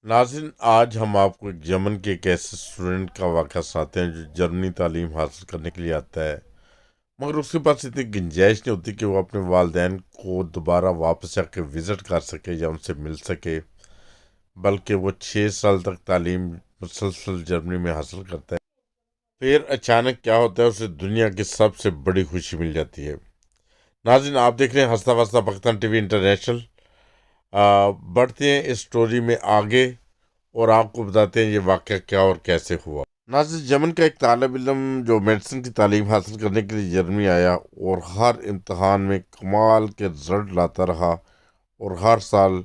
ناظرین، آج ہم آپ کو یمن کے ایک ایسے اسٹوڈنٹ کا واقعہ سناتے ہیں جو جرمنی تعلیم حاصل کرنے کے لیے آتا ہے، مگر اس کے پاس اتنی گنجائش نہیں ہوتی کہ وہ اپنے والدین کو دوبارہ واپس آ کے وزٹ کر سکے یا ان سے مل سکے، بلکہ وہ 6 سال تک تعلیم مسلسل جرمنی میں حاصل کرتا ہے۔ پھر اچانک کیا ہوتا ہے، اسے دنیا کی سب سے بڑی خوشی مل جاتی ہے۔ ناظرین، آپ دیکھ رہے ہیں ہنستا وستا پاکستان ٹی وی انٹرنیشنل۔ بڑھتے ہیں اس سٹوری میں آگے اور آپ کو بتاتے ہیں یہ واقعہ کیا اور کیسے ہوا۔ ناظرین، یمن کا ایک طالب علم جو میڈیسن کی تعلیم حاصل کرنے کے لیے جرمنی آیا اور ہر امتحان میں کمال کے رزلٹ لاتا رہا اور ہر سال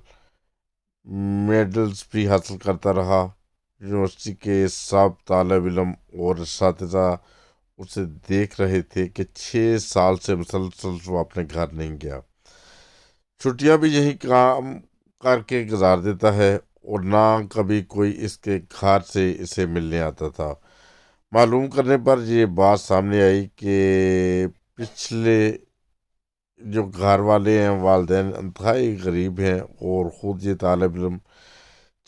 میڈلز بھی حاصل کرتا رہا۔ یونیورسٹی کے سب طالب علم اور اساتذہ اسے دیکھ رہے تھے کہ 6 سال سے مسلسل وہ اپنے گھر نہیں گیا، چھٹیاں بھی یہی کام کر کے گزار دیتا ہے اور نہ کبھی کوئی اس کے گھر سے اسے ملنے آتا تھا۔ معلوم کرنے پر یہ بات سامنے آئی کہ پچھلے جو گھر والے ہیں، والدین انتہائی غریب ہیں اور خود یہ طالب علم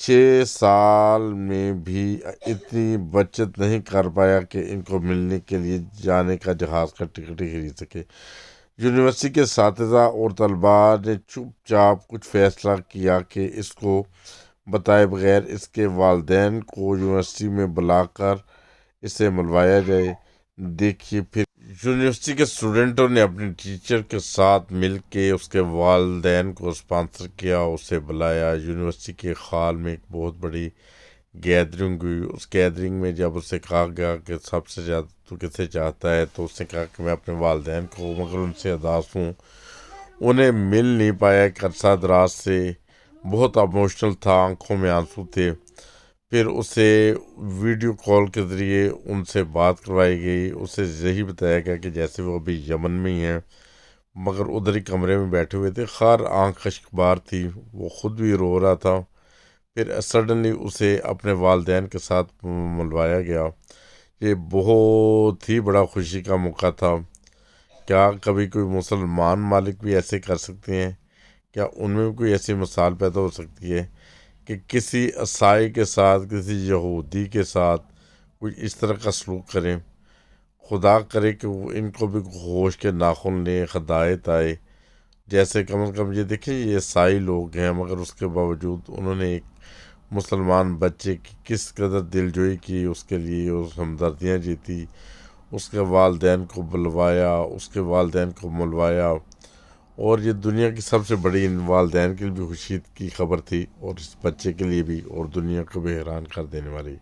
6 سال میں بھی اتنی بچت نہیں کر پایا کہ ان کو ملنے کے لیے جانے کا جہاز کا ٹکٹ ہی خرید سکے۔ یونیورسٹی کے اساتذہ اور طلباء نے چپ چاپ کچھ فیصلہ کیا کہ اس کو بتائے بغیر اس کے والدین کو یونیورسٹی میں بلا کر اسے ملوایا جائے۔ دیکھیے، پھر یونیورسٹی کے اسٹوڈنٹوں نے اپنے ٹیچر کے ساتھ مل کے اس کے والدین کو اسپانسر کیا، اسے بلایا۔ یونیورسٹی کے ہال میں ایک بہت بڑی گیدرنگ ہوئی۔ اس گیدرنگ میں جب اسے کہا گیا کہ سب سے زیادہ تو کسے چاہتا ہے، تو اس نے کہا کہ میں اپنے والدین کو، مگر ان سے اداس ہوں، انہیں مل نہیں پایا ایک عرصہ دراز سے، بہت ایموشنل تھا، آنکھوں میں آنسو تھے۔ پھر اسے ویڈیو کال کے ذریعے ان سے بات کروائی گئی، اسے یہی بتایا گیا کہ جیسے وہ ابھی یمن میں ہی ہیں، مگر ادھر ہی کمرے میں بیٹھے ہوئے تھے، خیر آنکھ اشکبار تھی، وہ خود بھی رو رہا تھا۔ پھر سڈنلی اسے اپنے والدین کے ساتھ ملوایا گیا۔ یہ بہت ہی بڑا خوشی کا موقع تھا۔ کیا کبھی کوئی مسلمان مالک بھی ایسے کر سکتے ہیں؟ کیا ان میں بھی کوئی ایسی مثال پیدا ہو سکتی ہے کہ کسی عیسائی کے ساتھ، کسی یہودی کے ساتھ کوئی اس طرح کا سلوک کریں؟ خدا کرے کہ وہ ان کو بھی ہوش کے ناخن لیں، ہدایت آئے۔ جیسے کم از کم یہ دیکھیں، یہ عیسائی لوگ ہیں، مگر اس کے باوجود انہوں نے ایک مسلمان بچے کی کس قدر دلجوئی کی، اس کے لیے اس ہمدردیاں جیتی، اس کے والدین کو بلوایا، اس کے والدین کو ملوایا، اور یہ دنیا کی سب سے بڑی ان والدین کے لیے بھی خوشی کی خبر تھی اور اس بچے کے لیے بھی، اور دنیا کو بھی حیران کر دینے والی۔